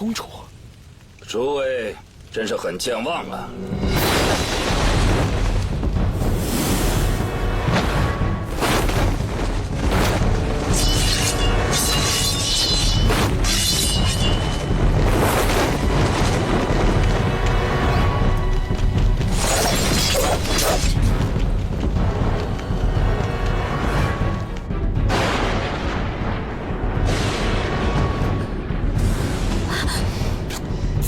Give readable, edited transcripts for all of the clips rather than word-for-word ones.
公主。诸位真是很健忘啊！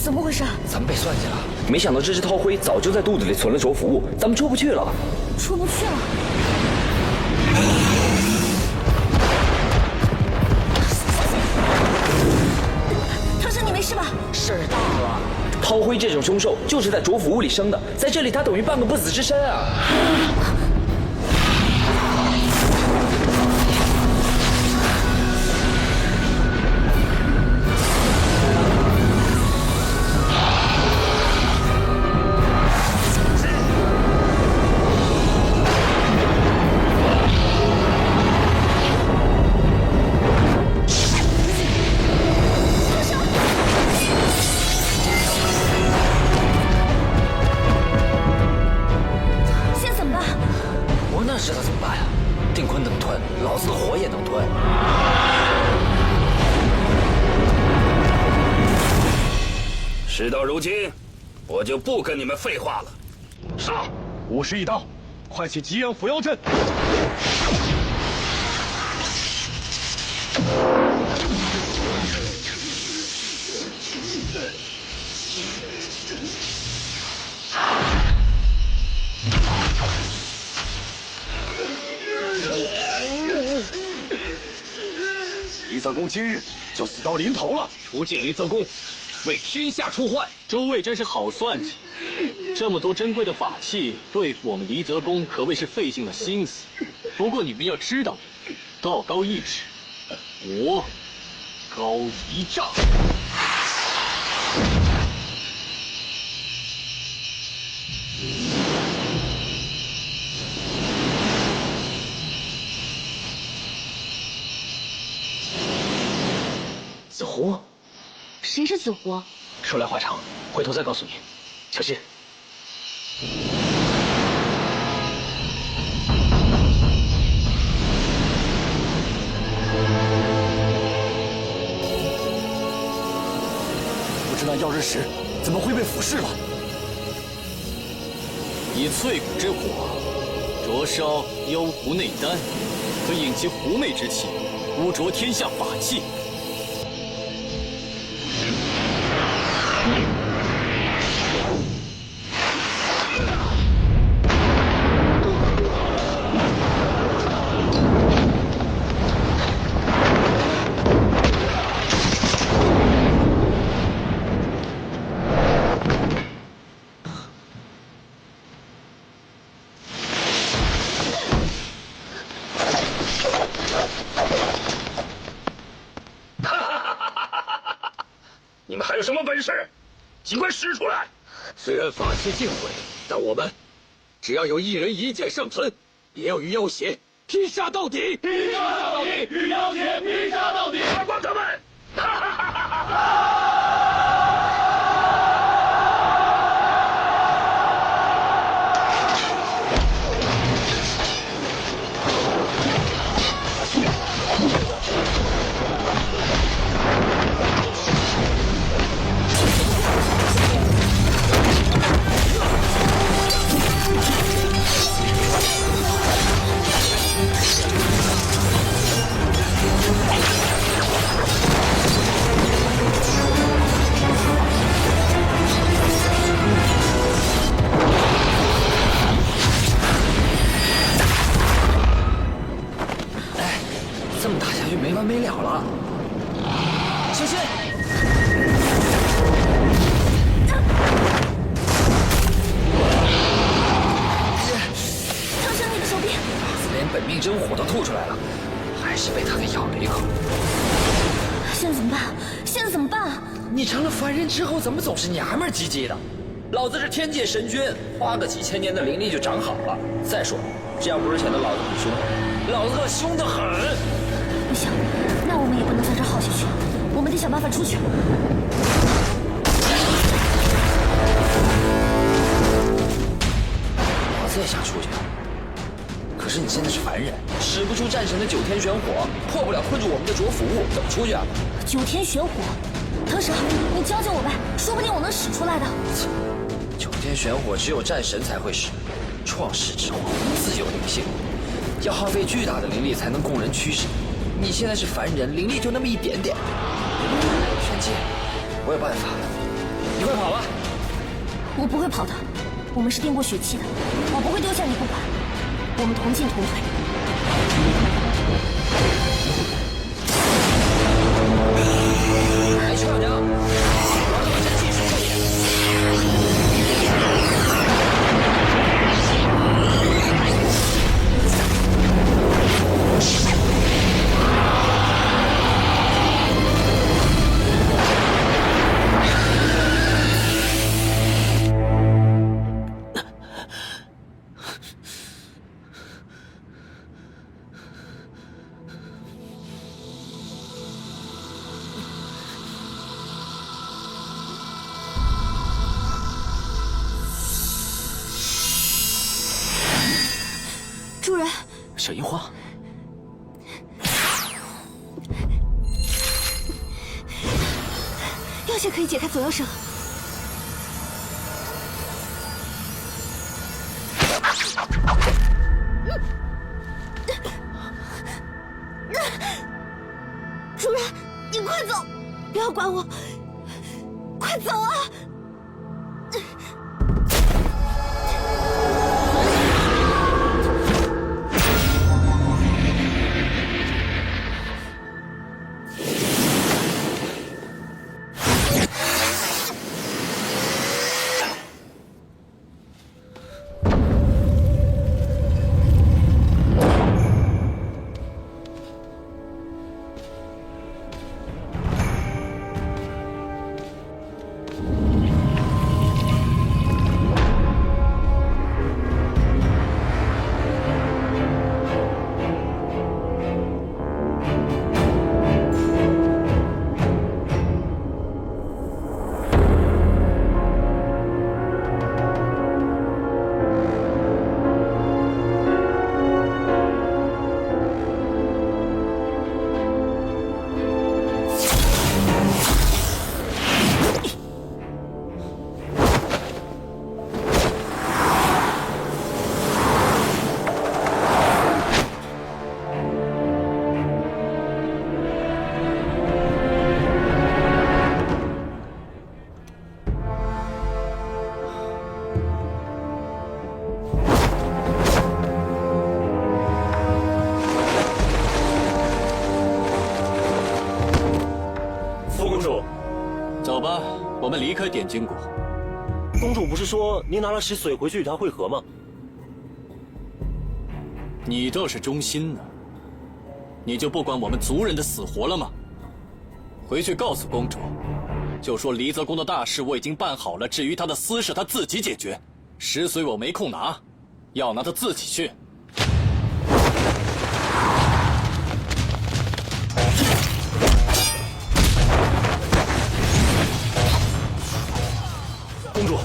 怎么回事？咱们被算计了，没想到这只韬灰早就在肚子里存了着服物，咱们出不去了。出不去了。唐僧，你没事吧？事儿大了。韬灰这种凶兽就是在着服物里生的，在这里它等于半个不死之身啊！那知道怎么办呀？定坤能吞，老子的火也能吞。事到如今，我就不跟你们废话了。上，51道，快起吉阳伏妖阵！离泽公今日就死到临头了，除尽离泽公，为天下除患。诸位真是好算计，这么多珍贵的法器对付我们离泽公，可谓是费尽了心思。不过你们要知道，道高一尺，我高一丈。子湖，谁是子湖？说来话长，回头再告诉你。小心。不知那耀日石怎么会被腐蚀了？以淬骨之火灼烧妖狐内丹，可引其狐媚之气，污浊天下法器。你们还有什么本事？尽快使出来！虽然法器尽毁，但我们只要有一人一剑尚存，也要与妖邪拼杀到底！拼杀到底！与妖邪拼杀到底！快关他们！哈哈哈哈哈！这么打下去没完没了了！小心！唐僧，你的手臂！老子连本命真火都吐出来了，还是被他给咬了一口。现在怎么办？现在怎么办？你成了凡人之后，怎么总是娘们儿唧唧的？老子是天界神君，花个几千年的灵力就长好了。再说，这样不是显得老子很凶，老子可凶得很。不行，那我们也不能在这耗下去。我们得想办法出去。老子也想出去，可是你现在是凡人，使不出战神的9天玄火，破不了困住我们的浊符物，怎么出去啊9天玄火，腾蛇，你教教我呗，说不定我能使出来的。 9天玄火只有战神才会使，创世之火自有灵性，要耗费巨大的灵力才能供人驱使。你现在是凡人，灵力就那么一点点。玄机，我有办法，你快跑吧！我不会跑的，我们是练过血气的，我不会丢下你不管，我们同进同退。来，邱小娘，我让真气输给你。 主人，小樱花，药血可以解开左右手。主人，你快走，不要管我，快走啊！ 走吧，我们离开点金谷。公主不是说您拿了石髓回去与他会合吗？你倒是忠心呢，你就不管我们族人的死活了吗？回去告诉公主，就说离泽宫的大事我已经办好了，至于他的私事他自己解决。石髓我没空拿，要拿他自己去。 公主，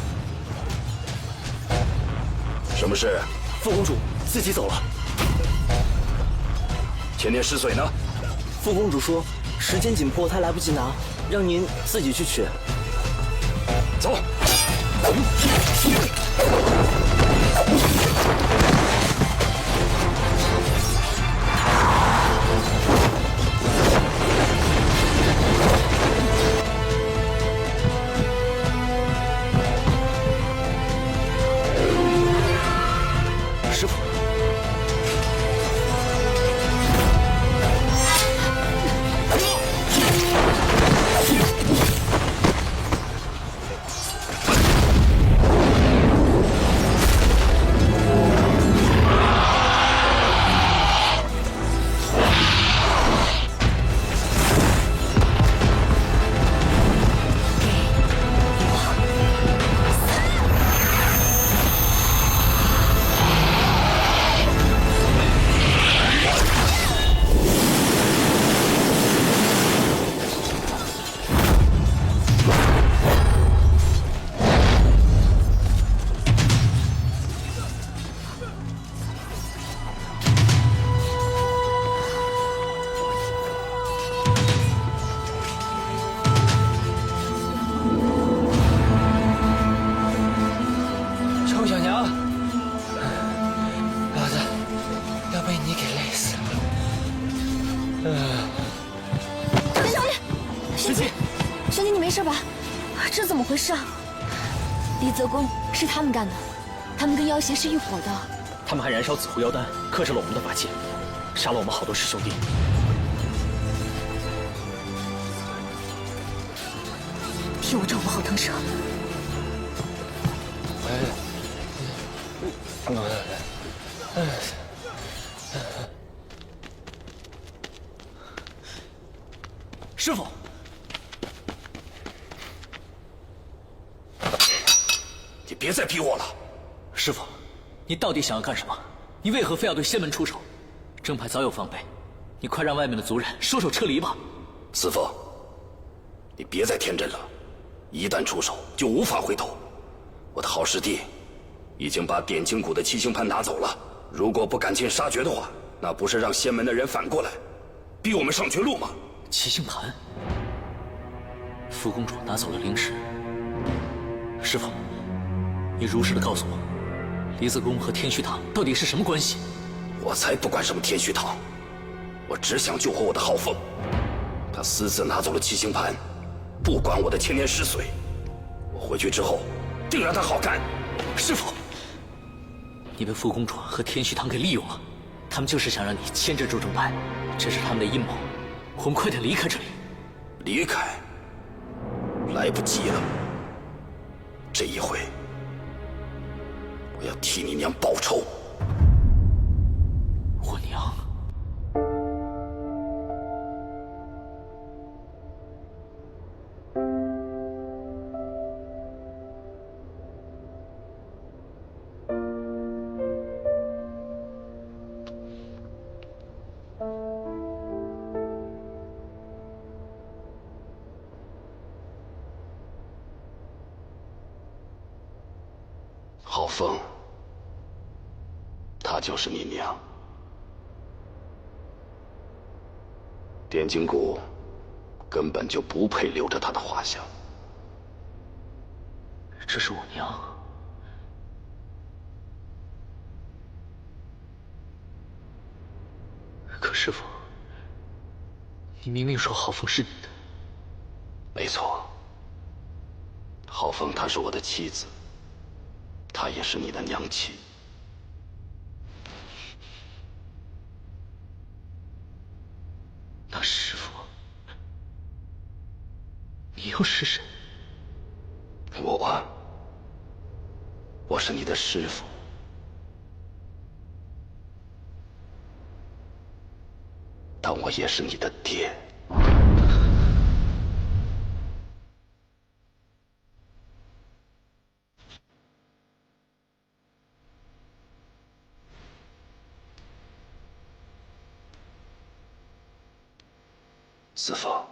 什么事？副公主自己走了。千年石髓呢？副公主说时间紧迫，她来不及拿，让您自己去取。走。师傅。 啊！少爷，师姐，玄姐，你没事吧？这怎么回事啊？离泽宫是他们干的，他们跟妖邪是一伙的。他们还燃烧紫狐妖丹，克制了我们的法器，杀了我们好多师兄弟。替我照顾好腾蛇。师傅，你别再逼我了。师傅，你到底想要干什么？你为何非要对仙门出手？正派早有防备，你快让外面的族人收手撤离吧。司凤，你别再天真了，一旦出手就无法回头。我的好师弟已经把点睛谷的七星盘拿走了，如果不赶尽杀绝的话，那不是让仙门的人反过来逼我们上绝路吗？七星盘，福公主拿走了灵石。师傅，你如实的告诉我，离子宫和天虚堂到底是什么关系？我才不管什么天虚堂，我只想救活我的浩凤。他私自拿走了七星盘，不管我的千年尸髓。我回去之后，定让他好看。师傅，你被福公主和天虚堂给利用了，他们就是想让你牵制住正派，这是他们的阴谋。我们快点离开这里。离开？来不及了。这一回，我要替你娘报仇。我娘。浩凤，她就是你娘。点睛谷根本就不配留着她的画像。这是我娘。可师傅，你明明说浩凤是你的。没错，浩凤她是我的妻子，她也是你的娘妻。那师傅，你又是谁？我是你的师傅。但我也是你的爹。司凤，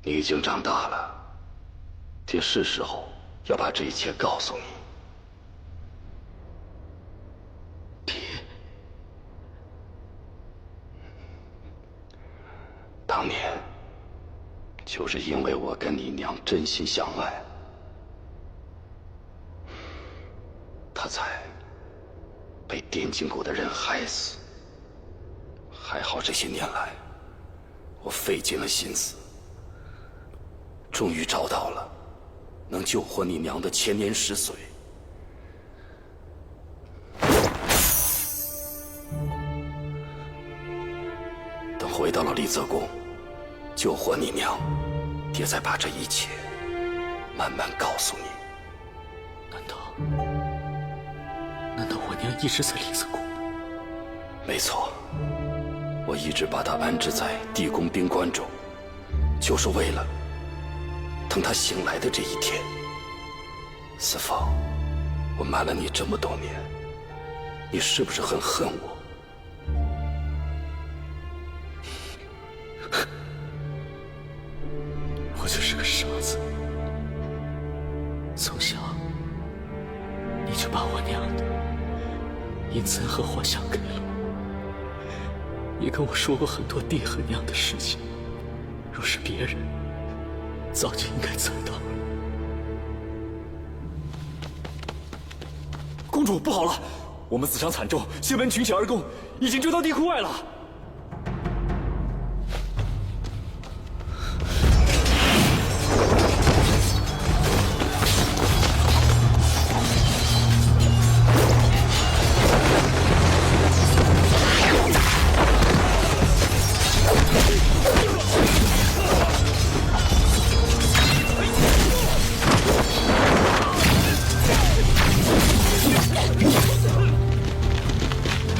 你已经长大了，也是时候要把这一切告诉你。爹，当年就是因为我跟你娘真心相爱，她才被点睛谷的人害死。还好这些年来，我费尽了心思，终于找到了能救活你娘的千年尸髓。等回到了丽泽宫，救活你娘，爹再把这一切慢慢告诉你。难道我娘一直在丽泽宫？没错，我一直把她安置在地宫冰棺中，就是为了等她醒来的这一天。司凤，我瞒了你这么多年，你是不是很恨我？我就是个傻子，从小你就把我娘的阴森和画像给了我，也跟我说过很多爹和娘的事情。若是别人，早就应该猜到。公主，不好了，我们死伤惨重，谢门群起而攻，已经追到地库外了。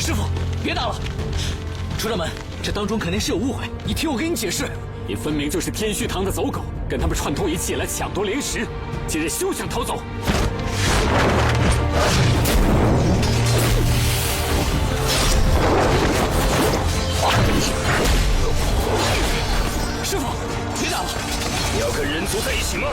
师傅，别打了！出掌门，这当中肯定是有误会，你听我给你解释。你分明就是天虚堂的走狗，跟他们串通一气来抢夺灵石，今日休想逃走！师傅，别打了！你要跟人族在一起吗？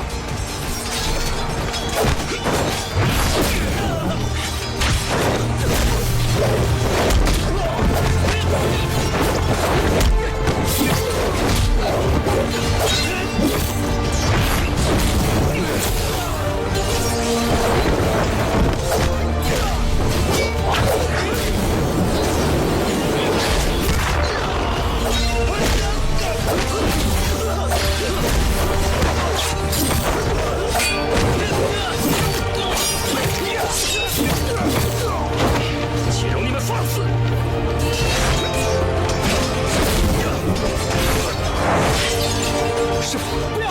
且容你们放肆！师傅，不要！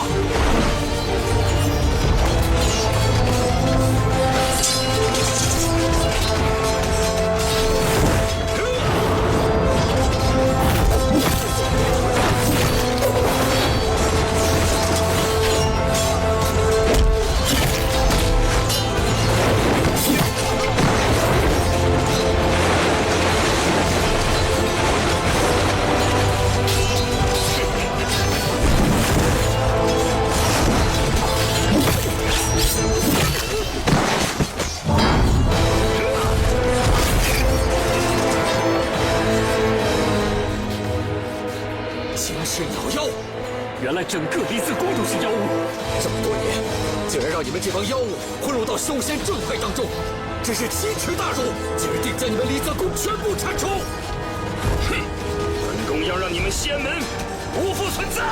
惊世鸟妖，原来整个离子宫都是妖物。这么多年，竟然让你们这帮妖物混入到修仙正会当中，真是奇耻大辱！今日定将你们离子宫全部铲除！哼，本宫要让你们仙门不复存在！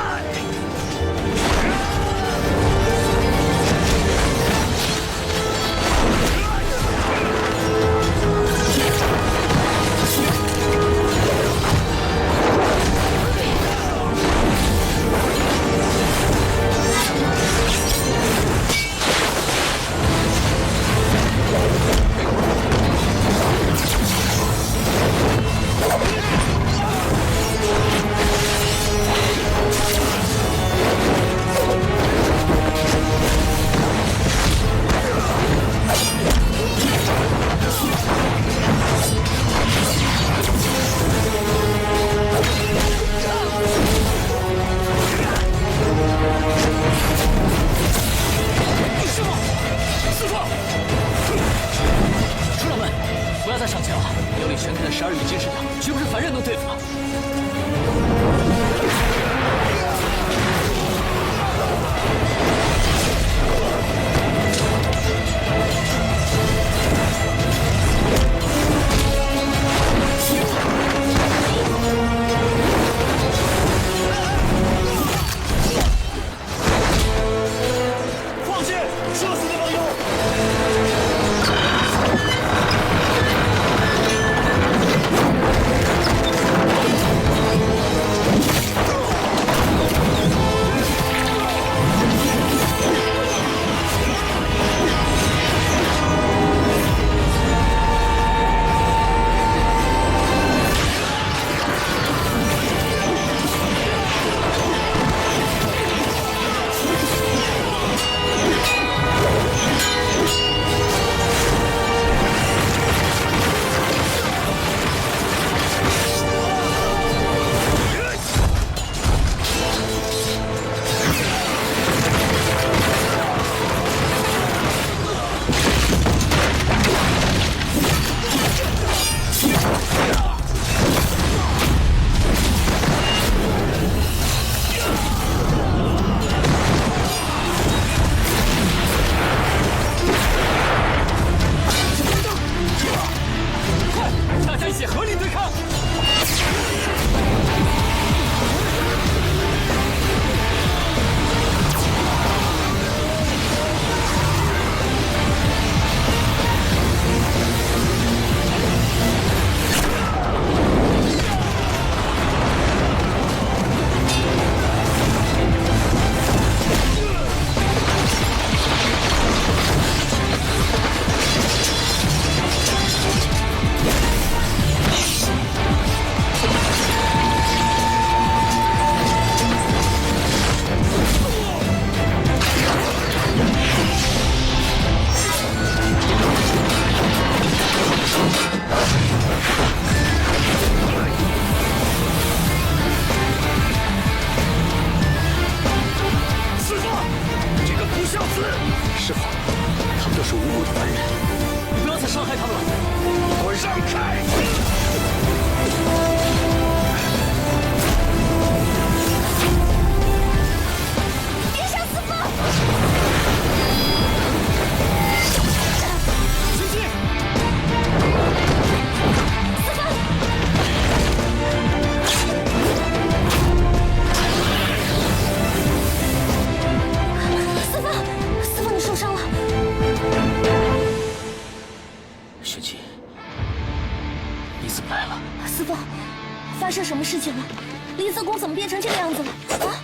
公怎么变成这个样子了？啊！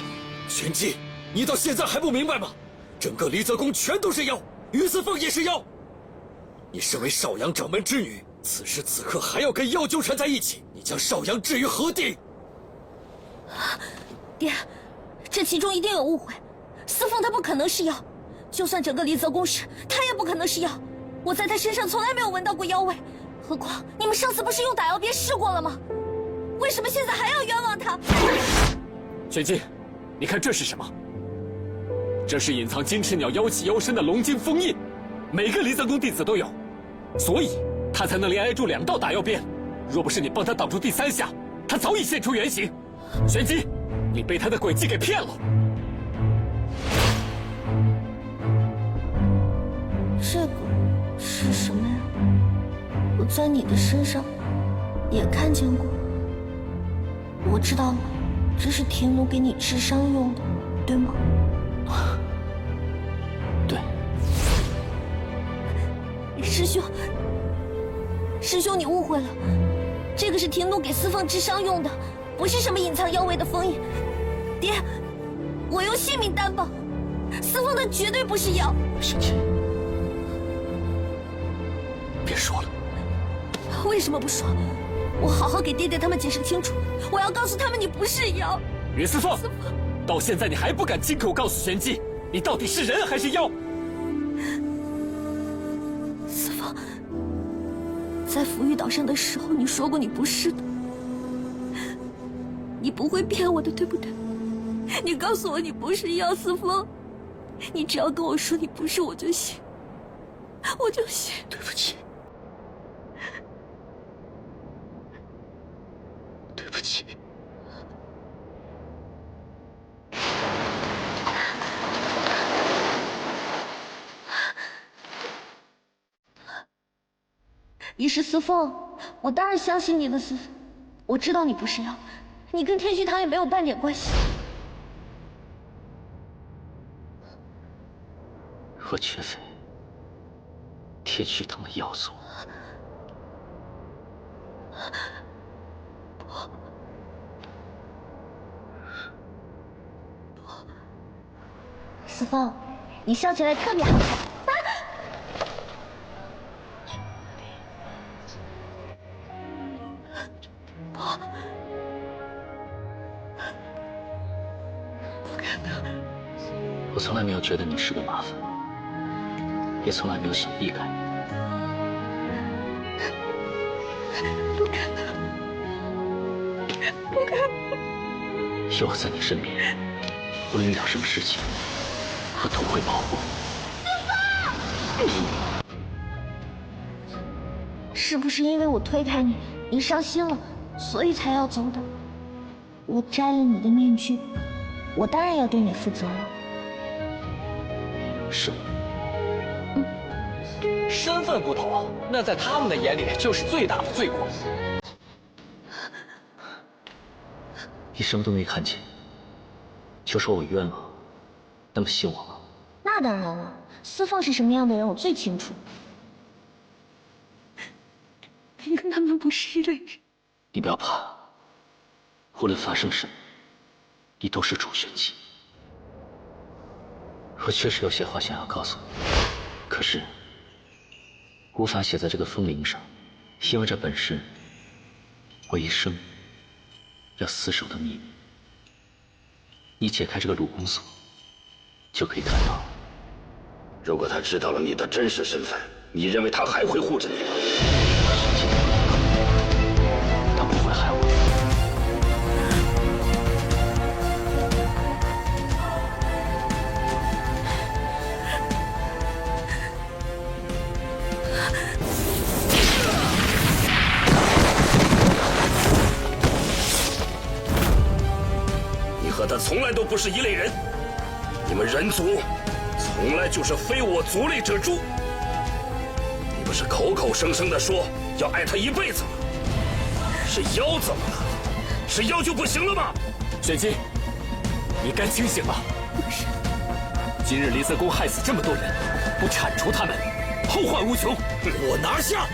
玄机，你到现在还不明白吗？整个离泽宫全都是妖，于思凤也是妖。你身为少阳掌门之女，此时此刻还要跟妖纠缠在一起，你将少阳置于何地？爹，这其中一定有误会。思凤她不可能是妖，就算整个离泽宫是，她也不可能是妖。我在她身上从来没有闻到过妖味，何况你们上次不是用打药鞭试过了吗？为什么现在还要冤枉她？玄机，你看这是什么？这是隐藏金翅鸟妖气妖身的龙晶封印，每个离泽宫弟子都有，所以他才能连挨住2道打药鞭。若不是你帮他挡住第3下，他早已现出原形。玄机，你被他的诡计给骗了。这个是什么呀？我在你的身上也看见过。我知道了，这是田奴给你治伤用的，对吗？对。师兄，你误会了，这个是田奴给司凤治伤用的，不是什么隐藏妖味的封印。爹，我用性命担保，司凤她绝对不是妖。玄机，别说了。为什么不说？我好好给爹爹他们解释清楚，我要告诉他们你不是妖。于思凤，到现在你还不敢亲口告诉玄机，你到底是人还是妖？司凤，在浮玉岛上的时候，你说过你不是的，你不会骗我的，对不对？你告诉我你不是妖，司凤，你只要跟我说你不是，我就信，我就信。对不起，对不起。于是司凤，我当然相信你的司，我知道你不是妖，你跟天虚堂也没有半点关系。我绝非天虚堂的妖族。司凤，你笑起来特别好看。我从来没有觉得你是个麻烦，也从来没有想避开你。不可能，不可能！有我在你身边，无论遇到什么事情，我都会保护。是不是因为我推开你，你伤心了，所以才要走的？我摘了你的面具，我当然要对你负责了。是吗？身份不同，那在他们的眼里就是最大的罪过。你什么都没看见，就说我冤枉，那么信我吗？那当然了，司凤是什么样的人，我最清楚。你跟他们不是人。你不要怕，无论发生什么，你都是主玄机。我确实有些话想要告诉你，可是无法写在这个风铃上，因为这本是我一生要厮守的秘密。你解开这个鲁宫锁，就可以看到。如果他知道了你的真实身份，你认为他还会护着你吗？他不会害我。你和他从来都不是一类人，你们人族从来就是非我族类者诛。你不是口口声声的说要爱他一辈子吗？是妖怎么了？是妖就不行了吗？玄机，你该清醒了。不是，今日离色宫害死这么多人，不铲除他们，后患无穷。我拿下！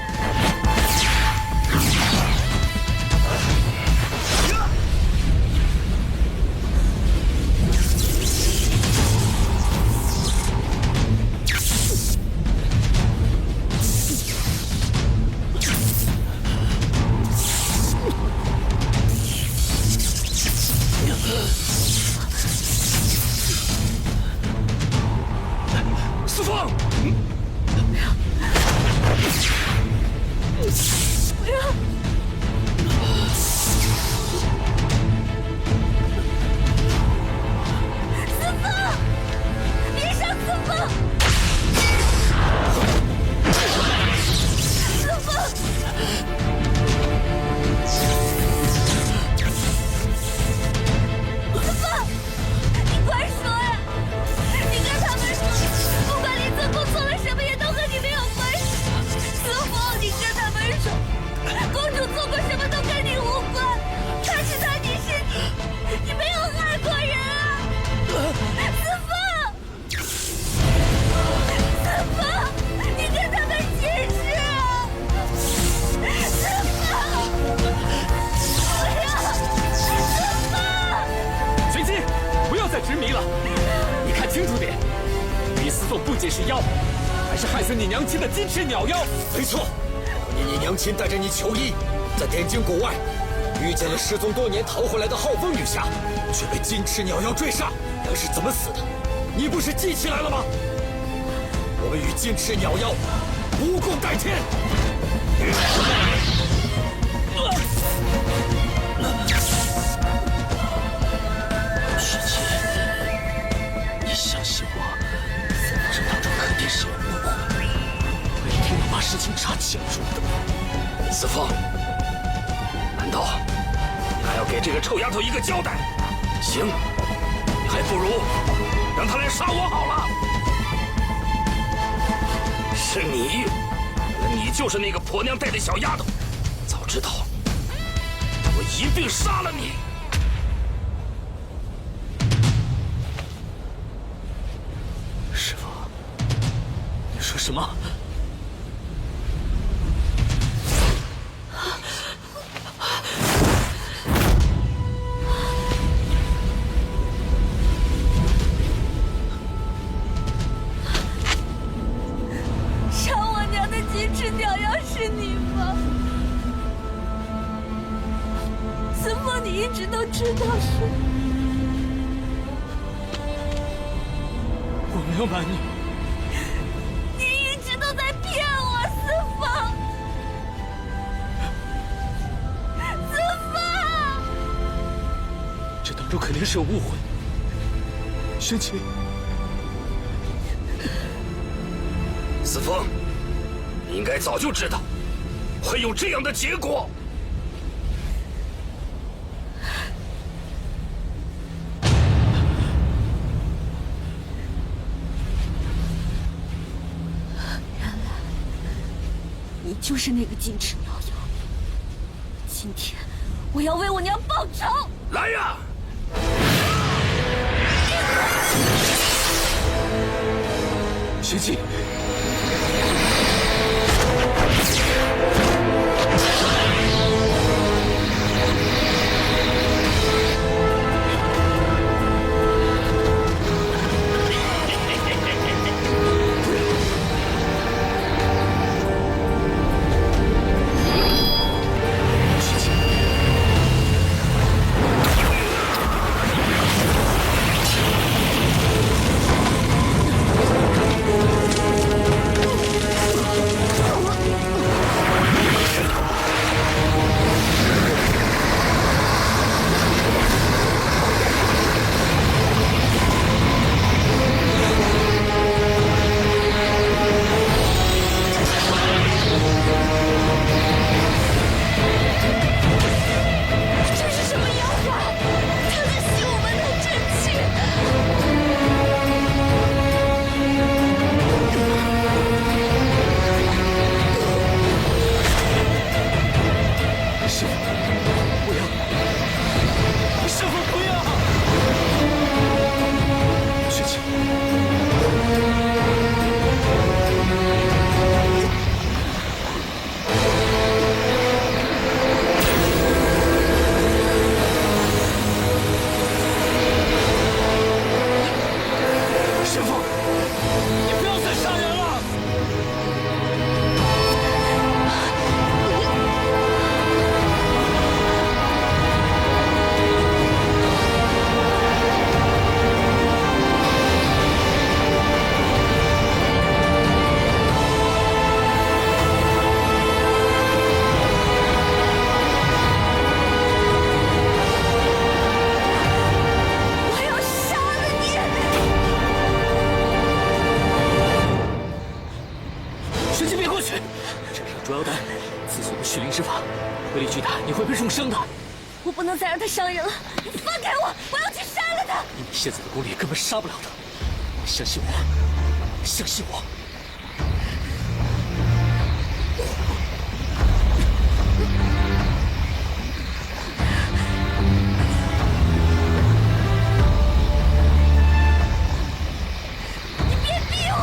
再执迷了。你看清楚点，李司凤不仅是妖，还是害死你娘亲的金翅鸟妖。没错，你娘亲带着你求医，在汴京谷外遇见了失踪多年逃回来的浩峰女侠，却被金翅鸟妖追杀。娘是怎么死的？你不是记起来了吗？我们与金翅鸟妖无共戴天。雪琪，你相信我，这当中肯定是有误会，我一定要把事情查清楚的。司凤，难道你还要给这个臭丫头一个交代？行，你还不如让她来杀我好了。是你，原来你就是那个婆娘带的小丫头。早知道，我一并杀了你。师傅，你说什么？杀我娘的金翅鸟妖是你吗？司凤，你一直都知道是。我没有瞒你。你一直都在骗我，司凤！司凤！这当中肯定是有误会。玄奇，司凤，你应该早就知道会有这样的结果。你就是那个金翅鸟妖。今天我要为我娘报仇！来呀！玄奇。威力巨大，你会被重伤的。我不能再让他伤人了，放开我！我要去杀了他！以你现在的功力，根本杀不了他。相信我，相信我。你别逼我！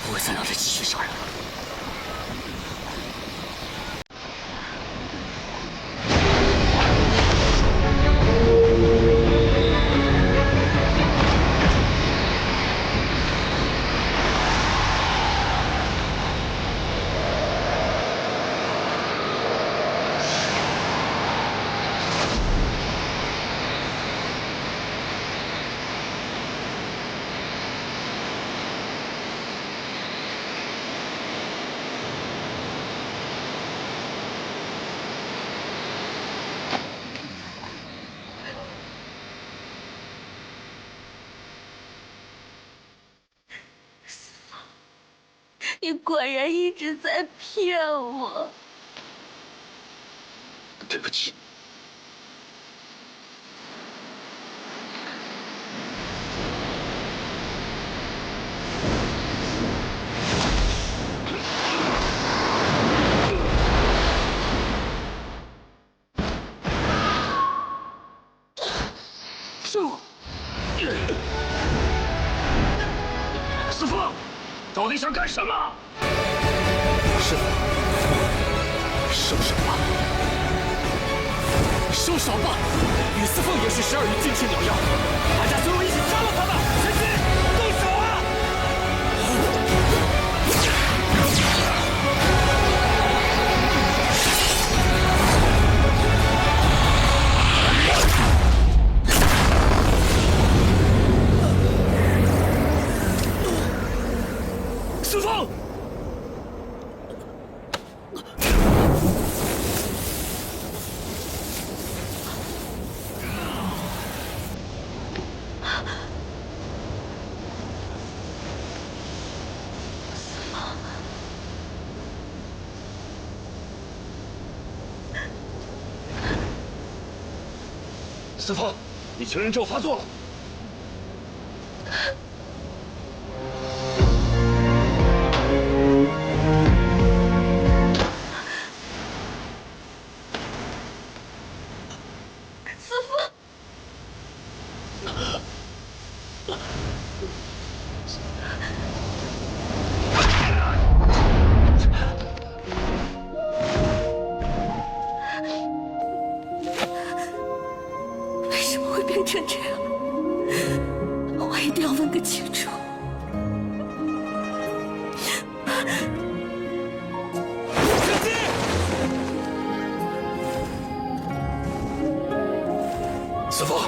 不会再让他继续杀人了。你果然一直在骗我。对不起。师父，到底想干什么？师父，收手吧，收手吧！吕思凤也是12羽金翅鸟妖，大家随我一起杀了他吧！神君，动手啊！师父。师父，你全人咒发作了。为什么会变成这样？我一定要问个清楚。师父，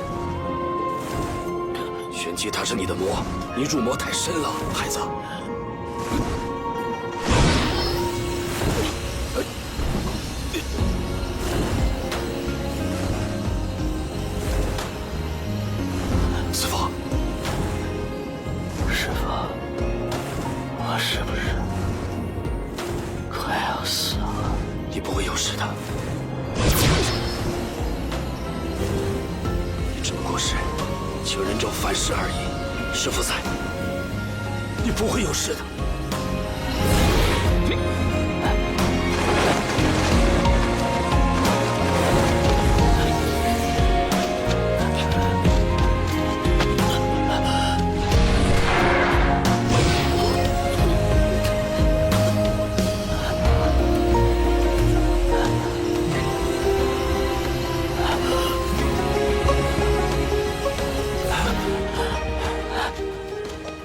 玄机他是你的魔，你入魔太深了，孩子。师父，师父，我是不是快要死了？你不会有事的。你只不过是请人咒犯事而已，师父在，你不会有事的。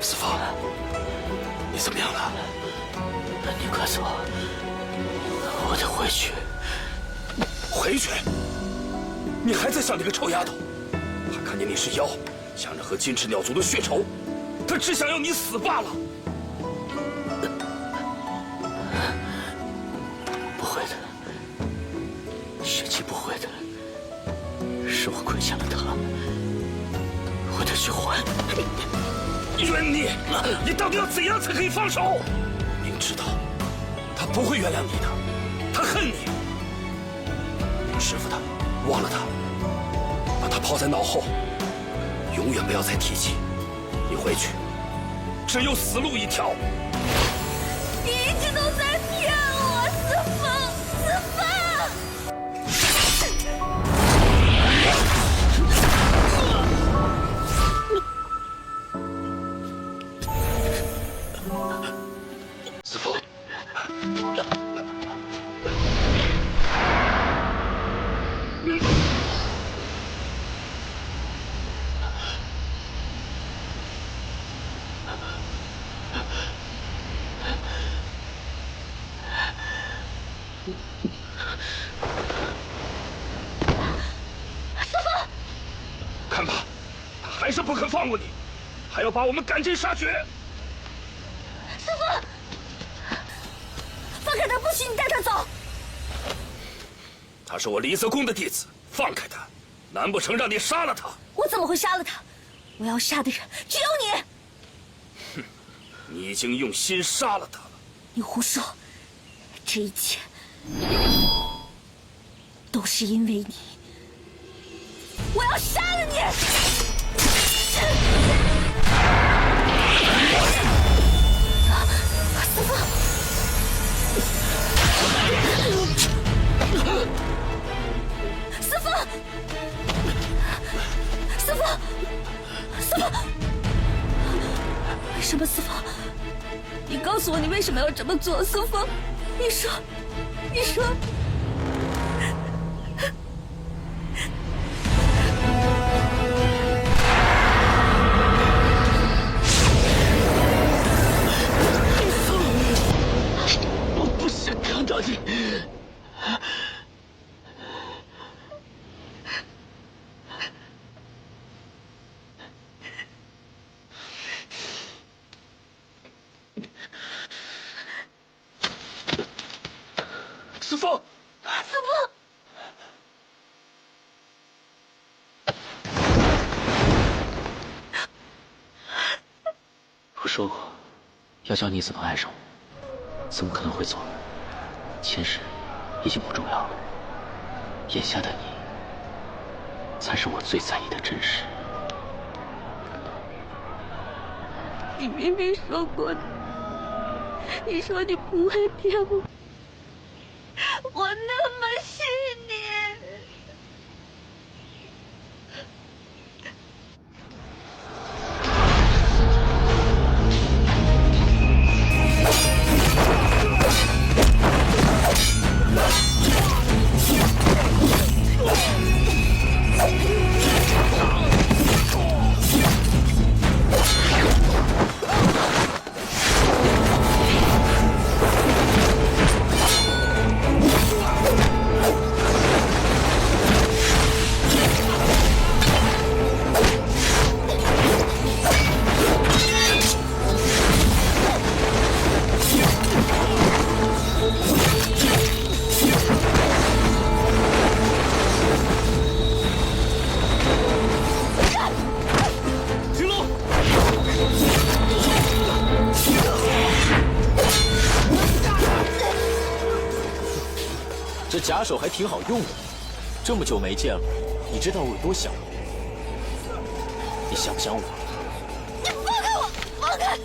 师父，你怎么样了？你快走，我得回去。回去？你还在想那个臭丫头？她看见你是妖，想着和金翅鸟族的血仇，她只想要你死罢了。不会的，雪姬不会的，是我亏欠了她，我得去还。冤孽！你到底要怎样才可以放手？明知道他不会原谅你的，他恨你。师父的，忘了他，把他抛在脑后，永远不要再提起。你回去，只有死路一条。你一直都在骗我，思凤，思凤。看吧，他还是不肯放过你，还要把我们赶尽杀绝。师父，放开他！不许你带他走！他是我离泽公的弟子，放开他！难不成让你杀了他？我怎么会杀了他？我要杀的人只有你！哼，你已经用心杀了他了。你胡说！这一切都是因为你！我要杀了你！师父！师父！师父！师父！为什么，师父？你告诉我，你为什么要这么做，师父？你说，你说。我不想看到你。师父，师父，我说过，要教你怎么爱上我，怎么可能会错？前世已经不重要了，眼下的你，才是我最在意的真实。你明明说过的，你说你不会骗我。我那么信你，这假手还挺好用的，这么久没见了，你知道我有多想我？你想不想我？你放开我！放开！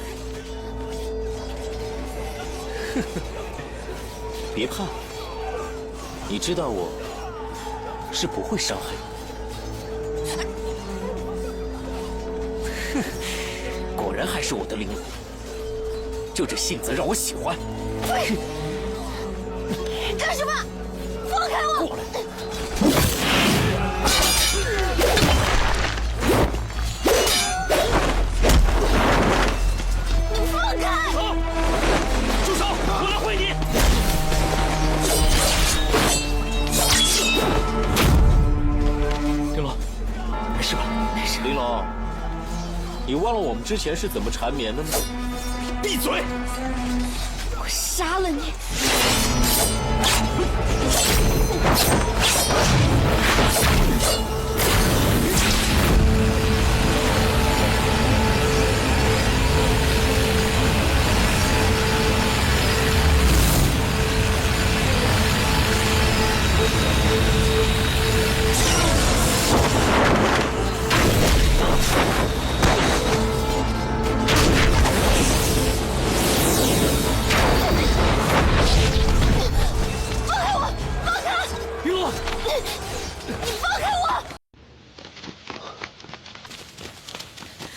别怕，你知道我是不会伤害你。哼，果然还是我的灵魂，就这性子让我喜欢。干什么？放开我！过来！你放开！住手！我来会你。玲珑，没事吧？没事。玲珑，你忘了我们之前是怎么缠绵的吗？闭嘴！我杀了你！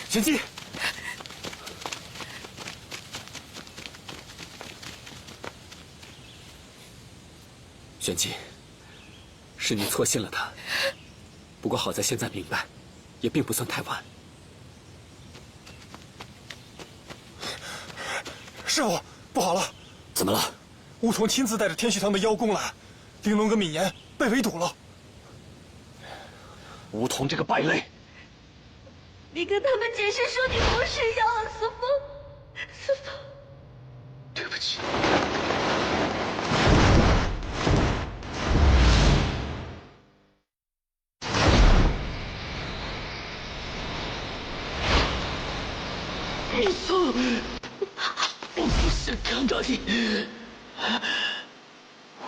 玄机，玄机，是你错信了他。不过好在现在明白，也并不算太晚。师傅，不好了！怎么了？梧桐亲自带着天续堂的妖弓来，玲珑跟敏言被围堵了。梧桐这个败类！你跟他们解释说你不是妖啊，司风，司风。对不起。我不想看到你。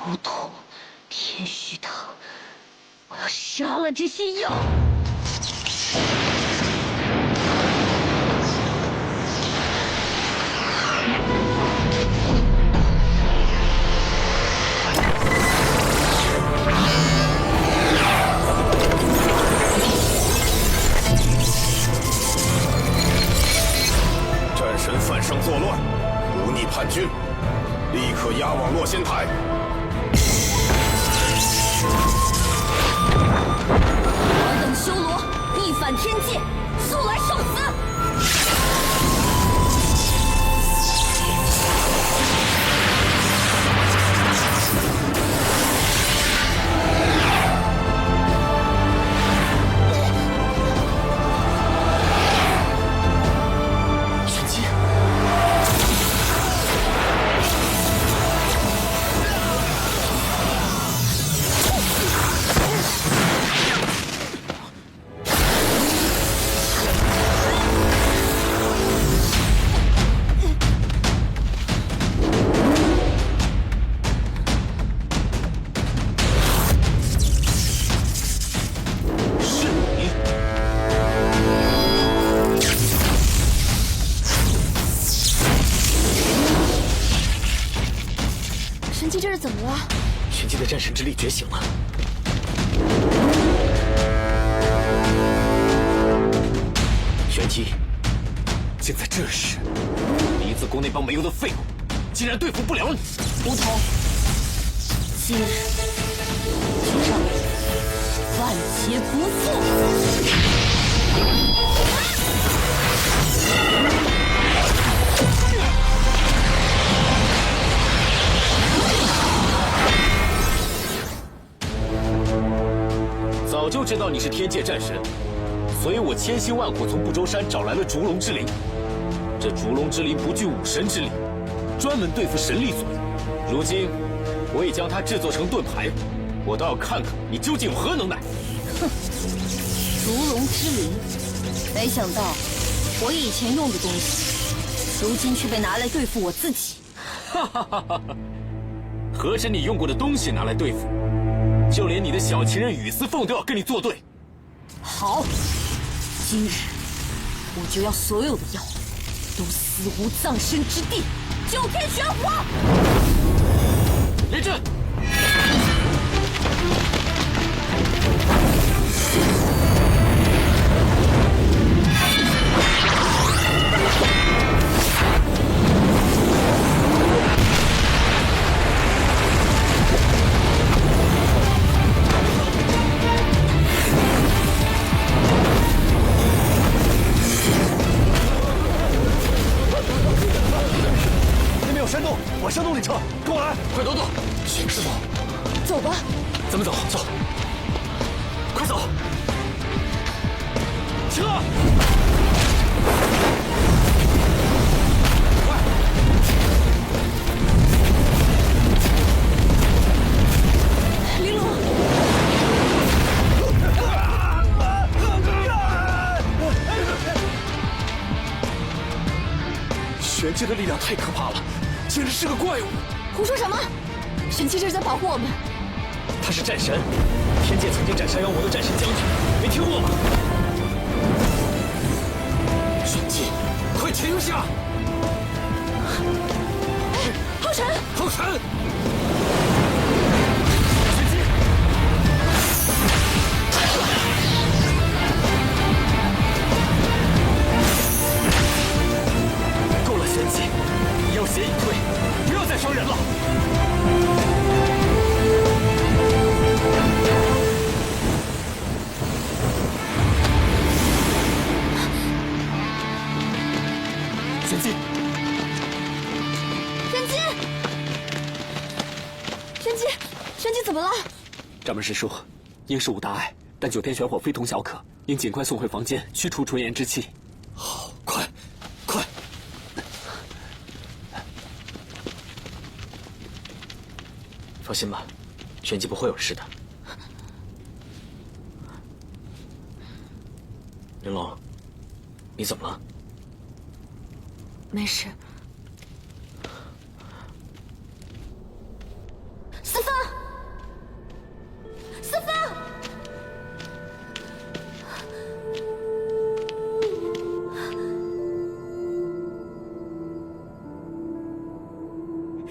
梧桐，天续堂，我要杀了这些妖！战神犯上作乱，忤逆叛军，立刻押往洛仙台。尔等修罗，逆反天界，速来受死！玄机，是你！神机这是怎么了？玄机的战神之力觉醒了。玄机，竟在这时，离子宫那帮没用的废物，竟然对付不了你！梧桐，今日就让你万劫不复！早就知道你是天界战神，所以我千辛万苦从不周山找来了烛龙之灵。这烛龙之灵不具武神之力，专门对付神力所用。如今我已将它制作成盾牌，我倒要看看你究竟有何能耐！哼，烛龙之灵，没想到我以前用的东西，如今却被拿来对付我自己。哈哈哈哈！合着你用过的东西拿来对付，就连你的小情人雨丝凤都要跟你作对。好，今日我就要所有的妖都死无葬身之地，九天玄火！列阵！那边有山洞，往山洞里撤，跟我来！快躲躲！玄师傅，走吧。咱们走，走，快走！撤！玲珑，玄机的力量太可怕了，简直是个怪物！胡说什么？神器这是在保护我们。他是战神，天界曾经斩杀妖魔的战神将军，没听过吗？玄机，快停下！浩辰，浩辰！够了，玄机，妖邪已退，不要再伤人了。玄机，玄机，玄机怎么了？掌门师叔，应是无大碍，但九天玄火非同小可，应尽快送回房间，驱除纯炎之气。好，快，快！放心吧，玄机不会有事的。玲珑，你怎么了？没事。四方，四方，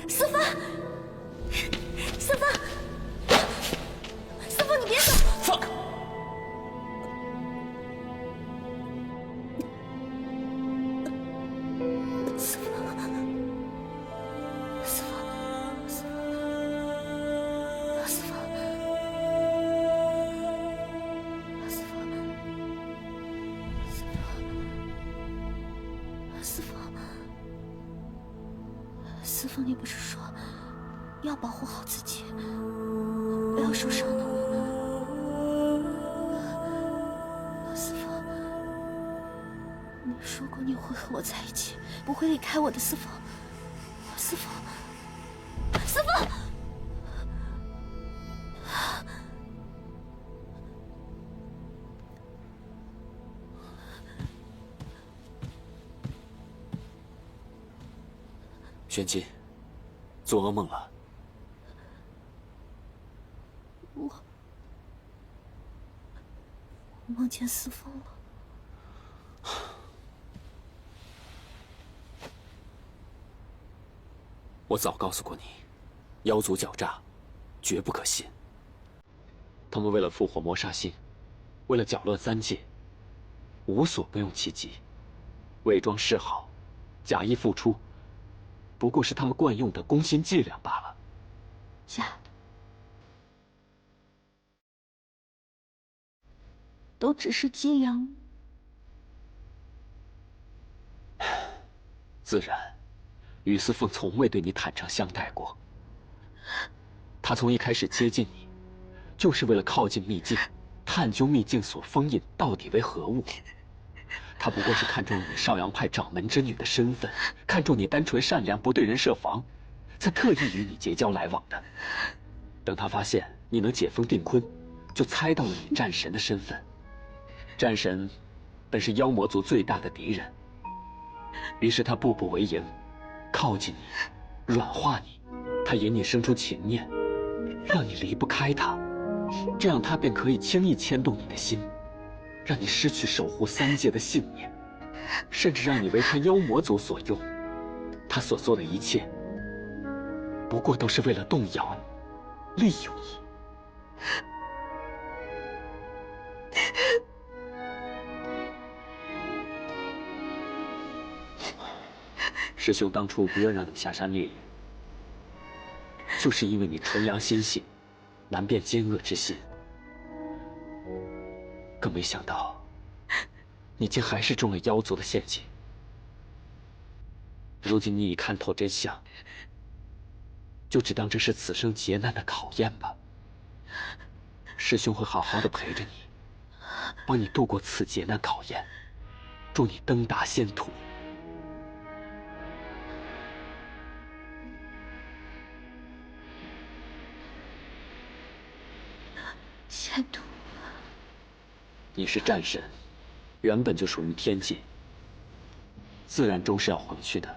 四方，四方，四方，你别走！放！四方，四方，四方，四方，四方，四方，四方，你不是说要保护好自己，不要受伤的吗？四方，你说过你会和我在一起，不会离开我的，四方，四方，四方。玄机，做噩梦了。我梦见四方了。我早告诉过你，妖族狡诈，绝不可信。他们为了复活磨煞星，为了搅乱三界，无所不用其极，伪装示好，假意付出，不过是他们惯用的攻心伎俩罢了。假的，都只是激扬。自然，于思凤从未对你坦诚相待过。他从一开始接近你，就是为了靠近秘境，探究秘境所封印到底为何物。他不过是看中你少阳派掌门之女的身份，看中你单纯善良，不对人设防，才特意与你结交来往的。等他发现你能解封定坤，就猜到了你战神的身份。战神本是妖魔族最大的敌人，于是他步步为营，靠近你，软化你，他引你生出情念，让你离不开他，这样他便可以轻易牵动你的心，让你失去守护三界的信念，甚至让你为他妖魔族所用。他所做的一切，不过都是为了动摇你，利用你。师兄当初不愿让你下山历练，就是因为你纯良心性，难辨奸恶之心。更没想到，你竟还是中了妖族的陷阱。如今你已看透真相，就只当这是此生劫难的考验吧。师兄会好好的陪着你，帮你度过此劫难考验，助你登达仙途。仙途，你是战神，原本就属于天界，自然终是要回去的。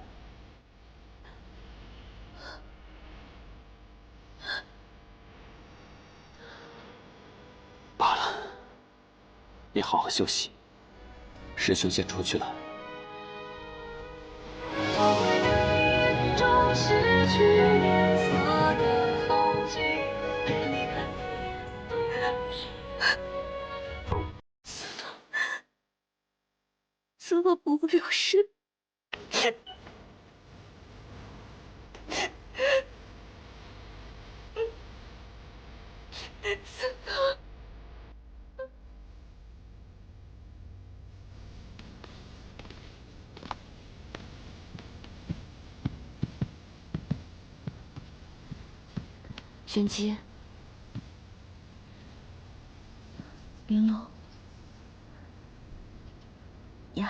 罢了，你好好休息，师兄先出去了。四方不会有事。四方。玄机，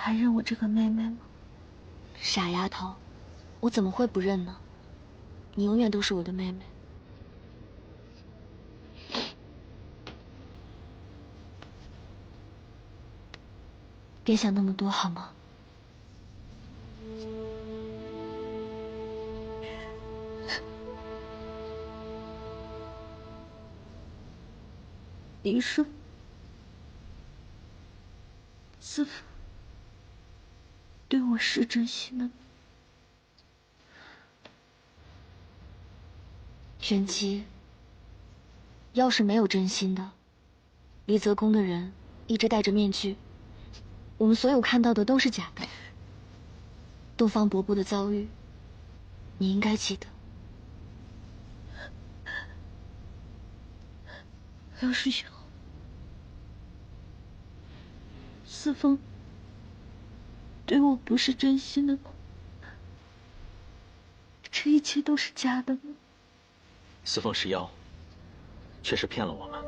还认我这个妹妹吗？傻丫头，我怎么会不认呢？你永远都是我的妹妹。别想那么多好吗？你说，师父对我是真心的吗？玄机，要是没有真心的，离泽宫的人一直戴着面具，我们所有看到的都是假的。东方伯伯的遭遇，你应该记得。要是以后四凤对我不是真心的吗？这一切都是假的吗？四凤是妖，确实骗了我们。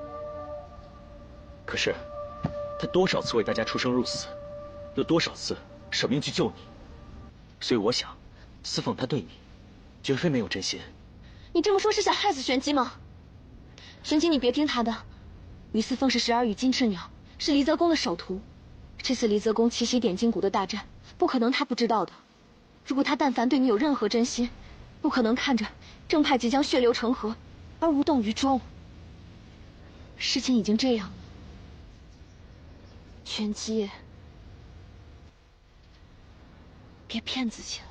可是，他多少次为大家出生入死，又多少次舍命去救你，所以我想，四凤他对你，绝非没有真心。你这么说是想害死玄机吗？玄机，你别听他的。于四凤是12羽金翅鸟，是离泽宫的首徒。这次离泽宫奇袭点金谷的大战，不可能他不知道的。如果他但凡对你有任何真心，不可能看着正派即将血流成河而无动于衷。事情已经这样了，玄机，别骗自己了。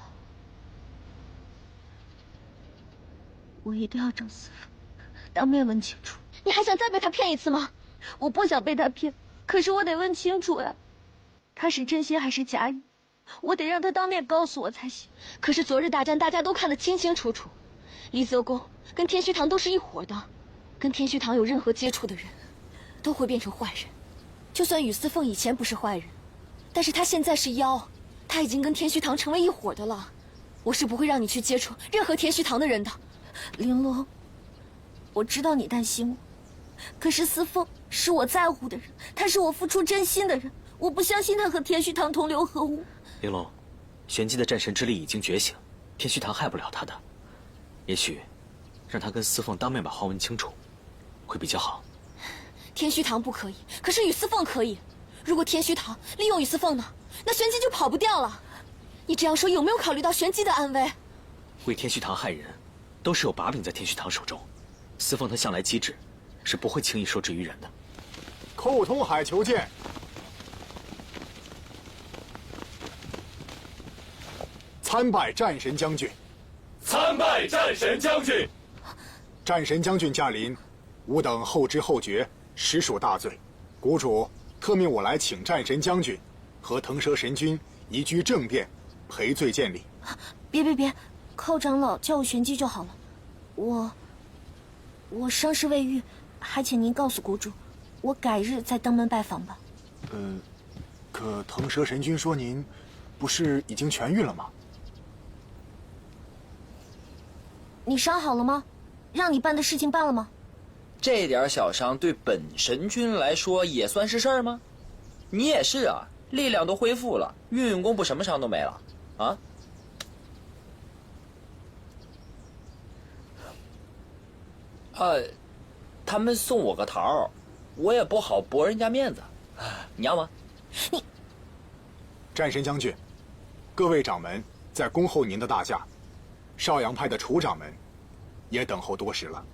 我一定要找四凤当面问清楚。你还想再被他骗一次吗？我不想被他骗，可是我得问清楚呀，他是真心还是假意？我得让他当面告诉我才行。可是昨日大战大家都看得清清楚楚，离泽宫跟天虚堂都是一伙的，跟天虚堂有任何接触的人，都会变成坏人。就算雨思凤以前不是坏人，但是他现在是妖，他已经跟天虚堂成为一伙的了。我是不会让你去接触任何天虚堂的人的。玲珑，我知道你担心我，可是思凤是我在乎的人，他是我付出真心的人，我不相信他和天虚堂同流合污。玲珑，玄机的战神之力已经觉醒，天虚堂害不了他的。也许，让他跟司凤当面把话问清楚，会比较好。天虚堂不可以，可是雨思凤可以。如果天虚堂利用雨思凤呢，那玄机就跑不掉了。你这样说有没有考虑到玄机的安危？为天虚堂害人，都是有把柄在天虚堂手中。司凤他向来机智，是不会轻易受制于人的。寇通海求见。参拜战神将军。参拜战神将军。战神将军驾临，吾等后知后觉，实属大罪。谷主特命我来请战神将军和腾蛇神君移居正殿，赔罪见礼。别，寇长老叫我玄机就好了。我伤势未愈，还请您告诉谷主，我改日再登门拜访吧。可腾蛇神君说您不是已经痊愈了吗？你伤好了吗？让你办的事情办了吗？这点小伤对本神君来说也算是事儿吗？你也是啊，力量都恢复了，运用功夫什么伤都没了啊。他们送我个桃，我也不好驳人家面子，你要吗？你，战神将军，各位掌门在恭候您的大驾，少阳派的楚掌门也等候多时了。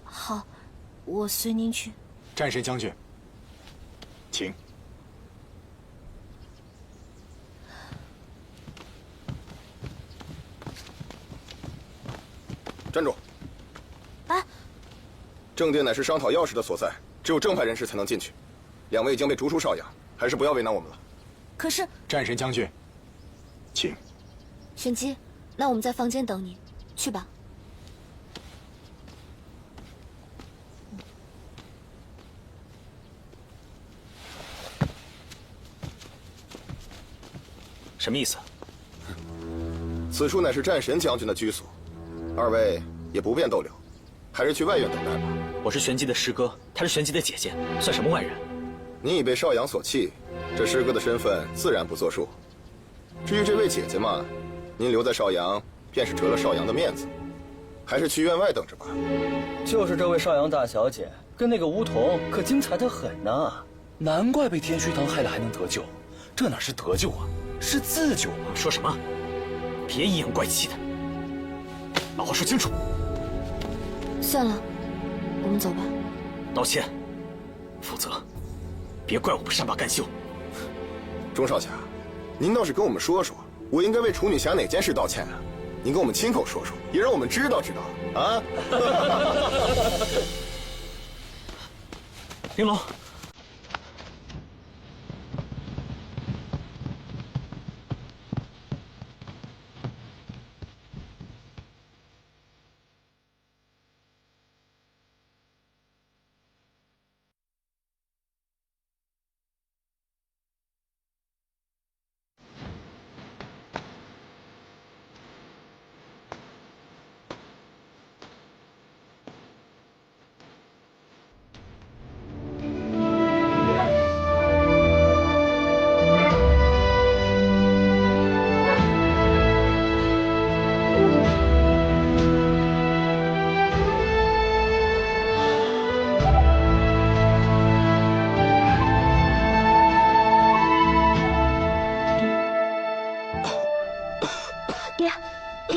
好，我随您去。战神将军，请。站住！啊！正殿乃是商讨要事的所在，只有正派人士才能进去。两位已经被逐出少阳，还是不要为难我们了。可是，战神将军，请。玄机，那我们在房间等你，去吧。什么意思？此处乃是战神将军的居所，二位也不便逗留，还是去外院等待吧。我是玄机的师哥，她是玄机的姐姐，算什么外人？您已被少阳所弃，这师哥的身份自然不作数。至于这位姐姐嘛，您留在少阳，便是折了少阳的面子，还是去院外等着吧。就是这位少阳大小姐，跟那个梧桐可精彩得很呢。难怪被天虚堂害了还能得救，这哪是得救啊，是自救啊！说什么？别阴阳怪气的，把话说清楚。算了，我们走吧。道歉，否则别怪我不善罢甘休。钟少侠，您倒是跟我们说说，我应该为楚女侠哪件事道歉啊？您跟我们亲口说说，也让我们知道知道啊！玲珑。爹，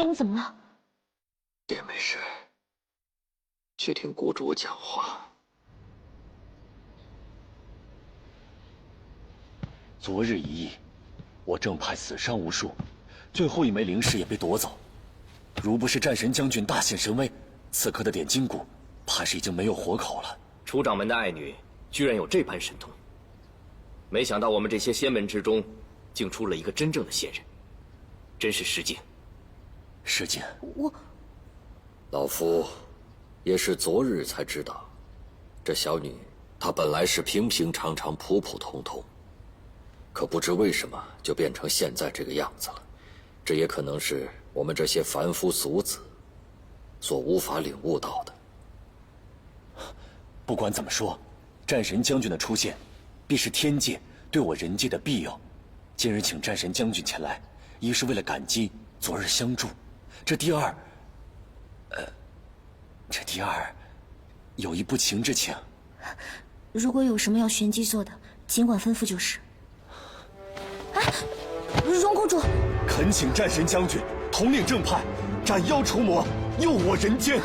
你怎么了？爹没事，去听谷主讲话。昨日一役，我正派死伤无数，最后一枚灵石也被夺走。如不是战神将军大显神威，此刻的点金谷怕是已经没有活口了。楚掌门的爱女居然有这般神通，没想到我们这些仙门之中，竟出了一个真正的仙人，真是失敬。失敬。老夫也是昨日才知道，这小女她本来是平平常常、普普通通，可不知为什么就变成现在这个样子了。这也可能是我们这些凡夫俗子所无法领悟到的。不管怎么说，战神将军的出现，必是天界对我人界的庇佑。今日请战神将军前来，一是为了感激昨日相助，这第二，有一不情之请。如果有什么要玄机做的，尽管吩咐就是。荣公主，恳请战神将军统领正派，斩妖除魔，佑我人间。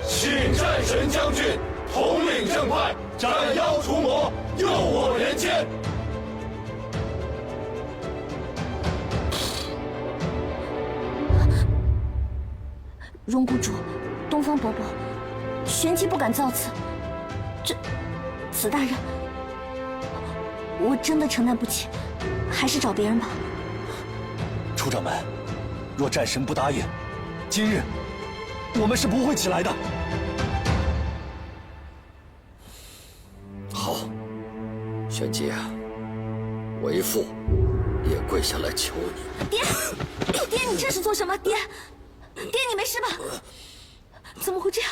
请战神将军统领正派，斩妖除魔，佑我人间。荣公主，东方伯伯，玄机不敢造次。此大任，我真的承担不起，还是找别人吧。楚掌门，若战神不答应，今日我们是不会起来的。好，玄机啊，为父也跪下来求你。爹，你这是做什么？爹，你没事吧？怎么会这样？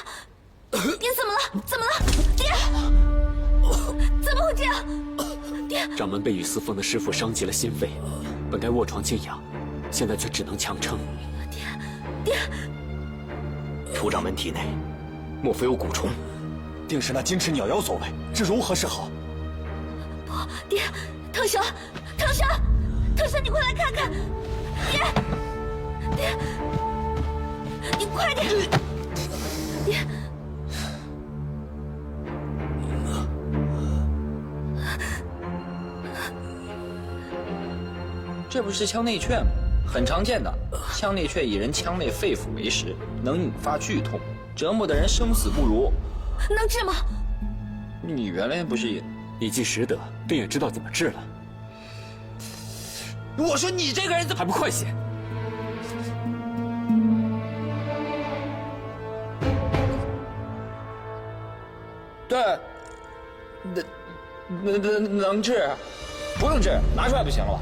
爹怎么了？怎么了？爹，怎么会这样？爹，掌门被雨四凤的师傅伤及了心肺，本该卧床静养，现在却只能强撑。爹，楚掌门体内莫非有蛊虫？定是那金翅鸟妖所为，这如何是好？不，爹，腾蛇，你快来看看！爹，你快点！爹，这不是腔内雀吗？很常见的，腔内雀以人腔内肺腑为食，能引发剧痛，折磨的人生死不如。能治吗？你原来不是也……你既识得，便也知道怎么治了。我说你这个人怎么还不快些！对，能治，不用治，拿出来不行了吧？